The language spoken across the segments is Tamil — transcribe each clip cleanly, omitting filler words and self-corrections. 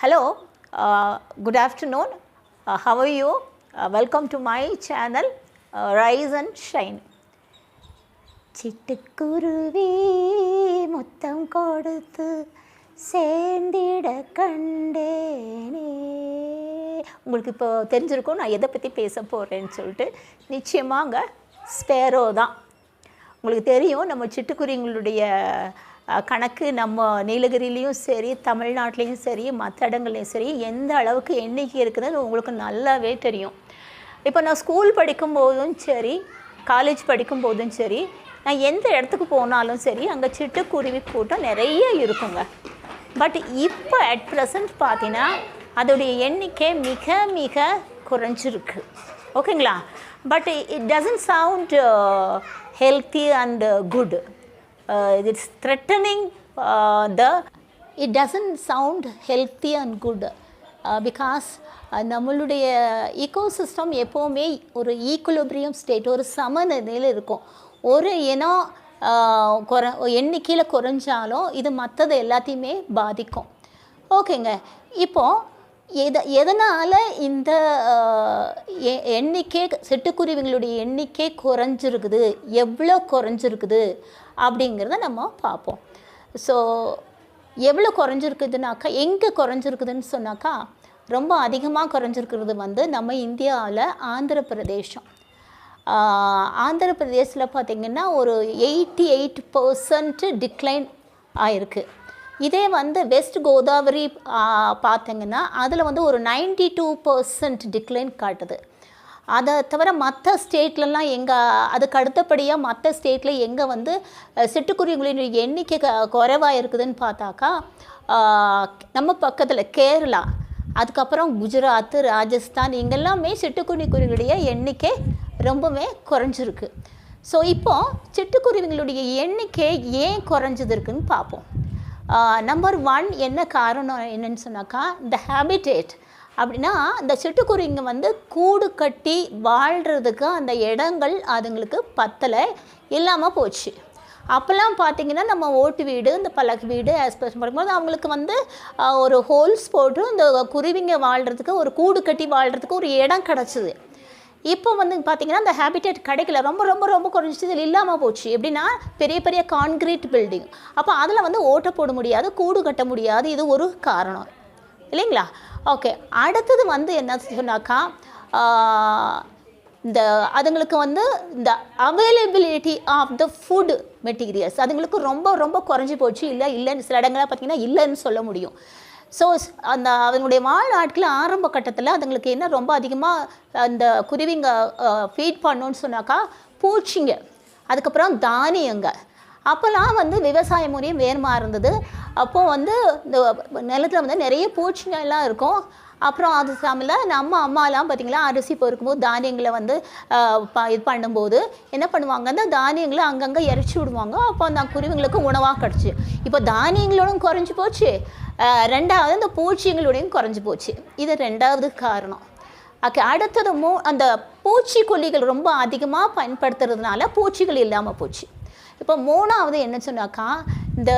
Hello, good afternoon. How are you? Welcome to my channel, Rise and Shine. சிட்டுக்குருவி முத்தம் கொடுத்து சேர்ந்திட கண்டேனே. உங்களுக்கு இப்போ தெரிஞ்சிருக்கும் நான் எதை பற்றி பேச போகிறேன்னு சொல்லிட்டு. நிச்சயமாக ஸ்பேரோ தான். உங்களுக்கு தெரியும் நம்ம சிட்டுக்குருவிங்களுடைய கணக்கு நம்ம நீலகிரிலையும் சரி, தமிழ்நாட்டிலையும் சரி, மற்ற இடங்கள்லையும் சரி எந்த அளவுக்கு எண்ணிக்கை இருக்குதுன்னு உங்களுக்கு நல்லாவே தெரியும். இப்போ நான் ஸ்கூல் படிக்கும்போதும் சரி, காலேஜ் படிக்கும்போதும் சரி, நான் எந்த இடத்துக்கு போனாலும் சரி அங்கே சிட்டுக்குருவி கூட்டம் நிறைய இருக்குங்க. பட் இப்போ அட் ப்ரெசண்ட் பார்த்தீங்கன்னா அதோடைய எண்ணிக்கை மிக மிக குறைஞ்சிருக்கு. ஓகேங்களா? But it doesn't sound healthy and good. It's threatening it doesn't sound healthy and good because நம்மளுடைய ஈகோசிஸ்டம் எப்போவுமே ஒரு ஈக்குலிபிரியம் ஸ்டேட், ஒரு சமநிலையில் இருக்கும். ஒரு இனம் எண்ணிக்கையில் குறைஞ்சாலும் இது மற்றது எல்லாத்தையுமே பாதிக்கும். ஓகேங்க, இப்போது எதனால் இந்த எண்ணிக்கை சிட்டுக்குருவிங்களுடைய எண்ணிக்கை குறைஞ்சிருக்குது, எவ்வளோ குறைஞ்சிருக்குது அப்படிங்கிறத நம்ம பார்ப்போம். ஸோ எவ்வளோ குறைஞ்சிருக்குதுனாக்கா, எங்கே குறைஞ்சிருக்குதுன்னு சொன்னாக்கா, ரொம்ப அதிகமாக குறைஞ்சிருக்கிறது நம்ம இந்தியாவில் ஆந்திர பிரதேசம். ஆந்திர பிரதேசத்தில் பார்த்திங்கன்னா ஒரு 88% டிக்ளைன் ஆயிருக்கு. இதே வெஸ்ட் கோதாவரி பார்த்திங்கன்னா அதில் ஒரு 92% டிக்ளைன் காட்டுது. அதை தவிர மற்ற ஸ்டேட்லலாம் அதுக்கு அடுத்தபடியாக மற்ற ஸ்டேட்டில் எங்கே சிட்டுக்குருவிகளின் எண்ணிக்கை குறைவாக இருக்குதுன்னு பார்த்தாக்கா, நம்ம பக்கத்தில் கேரளா, அதுக்கப்புறம் குஜராத், ராஜஸ்தான், இங்கெல்லாமே சிட்டுக்குருவிகளுடைய எண்ணிக்கை ரொம்பவே குறைஞ்சிருக்கு. ஸோ இப்போது சிட்டுக்குருவிகளுடைய எண்ணிக்கை ஏன் குறைஞ்சது இருக்குன்னு பார்ப்போம். நம்பர் 1 என்ன காரணம் என்னன்னு சொன்னாக்கா, இந்த ஹேபிடேட். அப்படின்னா இந்த சிட்டுக்குருவிங்க கூடு கட்டி வாழ்கிறதுக்கு அந்த இடங்கள் அதுங்களுக்கு பத்தலை, இல்லாமல் போச்சு. அப்போல்லாம் பார்த்திங்கன்னா நம்ம ஓட்டு வீடு, இந்த பலகை வீடு ஆஸ்பெக்ட் பண்ணும்போது அவங்களுக்கு ஒரு ஹோல்ஸ் போட்டு இந்த குருவிங்க வாழ்கிறதுக்கு, ஒரு கூடு கட்டி வாழ்கிறதுக்கு ஒரு இடம் கிடச்சிது. இப்போ பார்த்திங்கன்னா அந்த ஹேபிடேட் கிடைக்கல, ரொம்ப ரொம்ப ரொம்ப குறைஞ்சிச்சு, இதில் இல்லாமல் போச்சு. எப்படின்னா பெரிய பெரிய கான்க்ரீட் பில்டிங், அப்போ அதில் ஓட்டை போட முடியாது, கூடு கட்ட முடியாது. இது ஒரு காரணம் இல்லைங்களா? ஓகே, அடுத்தது என்ன சொன்னாக்கா, இந்த அதுங்களுக்கு இந்த availability of the food materials அதுங்களுக்கு ரொம்ப ரொம்ப குறைஞ்சி போச்சு. இல்லைன்னு சில இடங்களாக பார்த்திங்கன்னா இல்லைன்னு சொல்ல முடியும். ஸோ அதனுடைய வாழ்நாட்களில் ஆரம்ப கட்டத்தில் அதுங்களுக்கு என்ன ரொம்ப அதிகமாக அந்த குருவிங்க ஃபீட் பண்ணணுன்னு சொன்னாக்கா, பூச்சிங்க, அதுக்கப்புறம் தானியங்க. அப்போல்லாம் விவசாய முறையும் வேறுமா இருந்தது. அப்போது இந்த நிலத்தில் நிறைய பூச்சிங்க எல்லாம் இருக்கும். அப்புறம் அது சமையல நம்ம அம்மாலாம் பார்த்திங்களா, அரிசி பொறுக்கும்போது தானியங்களை இது பண்ணும்போது என்ன பண்ணுவாங்க, அந்த தானியங்களை அங்கங்கே இறச்சி விடுவாங்க. அப்போ அந்த குருவிங்களுக்கு உணவாக கிடச்சி. இப்போ தானியங்களோடும் குறைஞ்சி போச்சு, ரெண்டாவது இந்த பூச்சிங்களோடையும் குறைஞ்சி போச்சு. இது ரெண்டாவது காரணம். ஓகே, அடுத்தது அந்த பூச்சிக்கொல்லிகள் ரொம்ப அதிகமாக பயன்படுத்துறதுனால பூச்சிகள் இல்லாமல் போச்சு. இப்போ மூணாவது என்ன சொன்னாக்கா, இந்த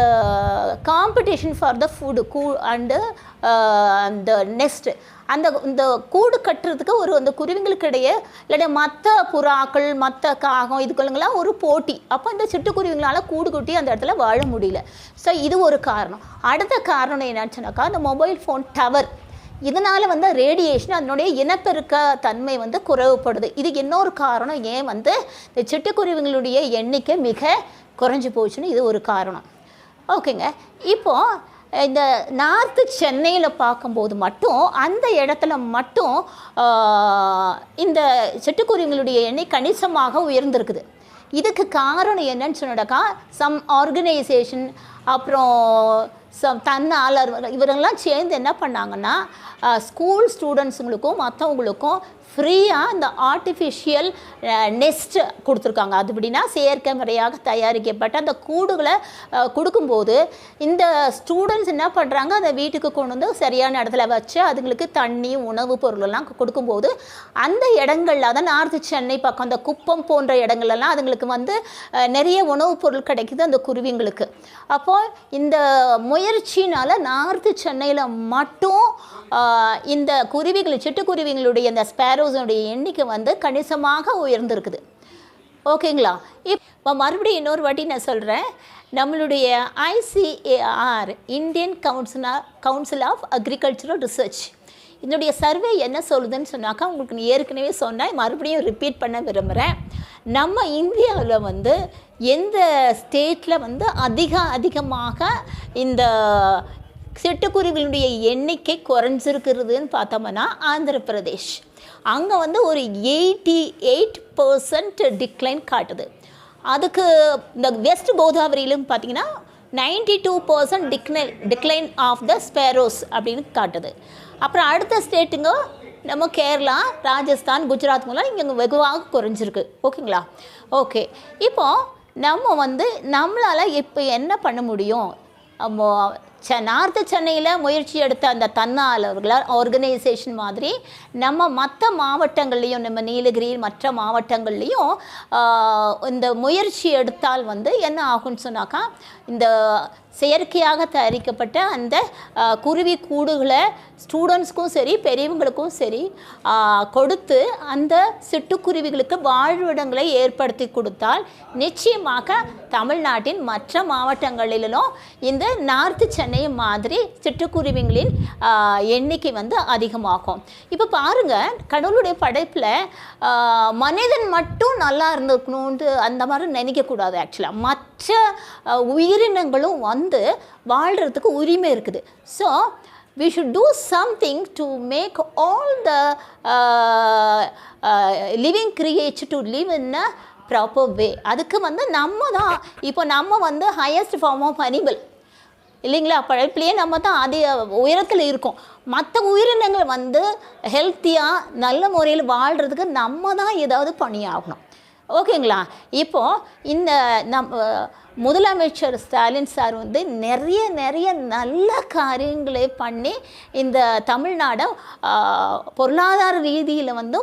competition for the food and அந்த நெஸ்ட்டு, இந்த கூடு கட்டுறதுக்கு அந்த குருவிங்களுக்கு இடையே இல்லாட்டி மற்ற புறாக்கள், மற்ற காகம், இதுக்குள்ளங்களாம் ஒரு போட்டி. அப்போ இந்த சிட்டுக்குருவிங்களால் கூடு கட்டி அந்த இடத்துல வாழ முடியல. ஸோ இது ஒரு காரணம். அடுத்த காரணம் என்னன்னு சொன்னாக்கா, இந்த மொபைல் ஃபோன் டவர், இதனால் ரேடியேஷன், அதனுடைய இனப்பெருக்க தன்மை குறைவுபடுது. இதுக்கு இன்னொரு காரணம் ஏன் இந்த சிட்டுக்குருவிங்களுடைய எண்ணிக்கை மிக குறைஞ்சி போச்சுன்னு இது ஒரு காரணம். ஓகேங்க, இப்போது இந்த நார்த்து சென்னையில் பார்க்கும்போது மட்டும் அந்த இடத்துல மட்டும் இந்த சிட்டுக்குருவிங்களுடைய எண்ணெய் கணிசமாக உயர்ந்திருக்குது. இதுக்கு காரணம் என்னன்னு சொன்னாக்கா, சம் ஆர்கனைசேஷன், அப்புறம் தன்னாளர், இவரெல்லாம் சேர்ந்து என்ன பண்ணாங்கன்னா, ஸ்கூல் ஸ்டூடெண்ட்ஸுங்களுக்கும் மற்றவங்களுக்கும் ஃப்ரீயாக இந்த ஆர்டிஃபிஷியல் நெஸ்ட் கொடுத்துருக்காங்க. அது எப்படின்னா செயற்கை முறையாக தயாரிக்கப்பட்ட அந்த கூடுகளை கொடுக்கும்போது இந்த ஸ்டூடெண்ட்ஸ் என்ன பண்ணுறாங்க, அதை வீட்டுக்கு கொண்டு வந்து சரியான இடத்துல வச்சு அதுங்களுக்கு தண்ணி உணவு பொருளெல்லாம் கொடுக்கும்போது அந்த இடங்கள்ல தான் நார்த்து சென்னை பக்கம் அந்த குப்பம் போன்ற இடங்கள்லாம் அதுங்களுக்கு வந்து நிறைய உணவுப் பொருள் கிடைக்குது அந்த குருவிங்களுக்கு. அப்போது இந்த முயற்சினால் நார்த்து சென்னையில் மட்டும் இந்த குருவிகள் சிட்டுக்குருவிகளுடைய இந்த ஸ்பேரோஸனுடைய எண்ணிக்கை வந்து கணிசமாக உயர்ந்திருக்குது. ஓகேங்களா? இப்போ மறுபடியும் இன்னொரு வாட்டி நான் சொல்கிறேன். நம்மளுடைய ICAR Indian council of agricultural research இதனுடைய சர்வே என்ன சொல்லுதுன்னு சொன்னாக்கா, உங்களுக்கு ஏற்கனவே சொன்னேன், மறுபடியும் ரிப்பீட் பண்ண விரும்புகிறேன். நம்ம இந்தியாவில் வந்து எந்த ஸ்டேட்டில் வந்து அதிகமாக இந்த சிட்டுக்குருவிகளுடைய எண்ணிக்கை குறைஞ்சிருக்கிறதுன்னு பார்த்தோம்னா ஆந்திர பிரதேஷ். அங்கே வந்து ஒரு 88% டிக்ளைன் காட்டுது. அதுக்கு இந்த வெஸ்ட் கோதாவரியிலும் பார்த்தீங்கன்னா 92% டிக்ளைன் ஆஃப் த ஸ்பேரோஸ் அப்படின்னு காட்டுது. அப்புறம் அடுத்த ஸ்டேட்டுங்க நம்ம கேரளா, ராஜஸ்தான், குஜராத் மூலம் இங்கே வெகுவாக குறைஞ்சிருக்கு. ஓகேங்களா? ஓகே, இப்போது நம்ம வந்து நம்மளால் இப்போ என்ன பண்ண முடியும்? நார்த்து சென்னையில் முயற்சி எடுத்த அந்த தன்னார்வலர் ஆர்கனைசேஷன் மாதிரி நம்ம மற்ற மாவட்டங்கள்லேயும், நம்ம நீலகிரி மற்ற மாவட்டங்கள்லேயும் இந்த முயற்சி எடுத்தால் வந்து என்ன ஆகும்னு சொன்னாக்கா, இந்த செயற்கையாக தயாரிக்கப்பட்ட அந்த குருவி கூடுகளை ஸ்டூடெண்ட்ஸ்க்கும் சரி பெரியவங்களுக்கும் சரி கொடுத்து அந்த சிட்டுக்குருவிகளுக்கு வாழ்விடங்களை ஏற்படுத்தி கொடுத்தால் நிச்சயமாக தமிழ்நாட்டின் மற்ற மாவட்டங்களிலும் இந்த நார்த்து சென்னை மாதிரி சிட்டுக்குருவிகளின் எண்ணிக்கை வந்து அதிகமாகும். இப்போ பாருங்கள், கடவுளுடைய படைப்பில் மனிதன் மட்டும் நல்லா இருந்திருக்கணுன்ட்டு அந்த மாதிரி நினைக்கக்கூடாது. ஆக்சுவலாக மற்ற உயிரினங்களும் வந்து வாழ்கிறதுக்கு உரிமை இருக்குது. So we should do something to make all the living creature to live in a proper way. அதுக்கு வந்து நம்ம தான் இப்போ நம்ம வந்து ஹையஸ்ட் ஃபார்ம் ஆஃப் அனிமல் இல்லைங்களா? படைப்புலேயே நம்ம தான் அதே உயரத்தில் இருக்கோம். மற்ற உயிரினங்கள் வந்து ஹெல்த்தியாக நல்ல முறையில் வாழ்கிறதுக்கு நம்ம தான் ஏதாவது பண்ணியாகணும். ஓகேங்களா? இப்போது இந்த முதலமைச்சர் ஸ்டாலின் சார் வந்து நிறைய நல்ல காரியங்களை பண்ணி இந்த தமிழ்நாடை பொருளாதார ரீதியில் வந்து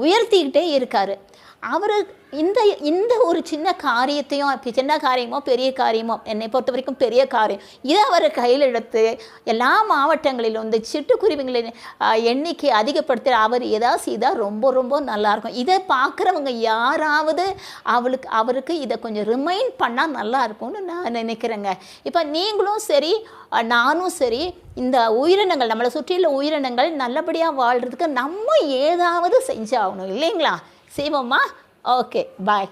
உயர்த்திக்கிட்டே இருக்கார். அவர் இந்த ஒரு சின்ன காரியத்தையும், சின்ன காரியமோ பெரிய காரியமோ, என்னை பொறுத்த வரைக்கும் பெரிய காரியம், இதை அவர் கையில் எடுத்து எல்லா மாவட்டங்களிலும் இந்த சிட்டுக்குருவிகளின் எண்ணிக்கை அதிகப்படுத்த அவர் ஏதாவது செய்தால் ரொம்ப நல்லாயிருக்கும். இதை பார்க்குறவங்க யாராவது அவருக்கு இதை கொஞ்சம் ரிமைண்ட் பண்ணால் நல்லா இருக்கும்னு நான் நினைக்கிறேங்க. இப்போ நீங்களும் சரி நானும் சரி இந்த உயிரினங்கள், நம்மளை சுற்றியுள்ள உயிரினங்கள் நல்லபடியாக வாழ்கிறதுக்கு நம்ம ஏதாவது செஞ்சாகணும் இல்லைங்களா? செய்வோமா? ஓகே, பாய்.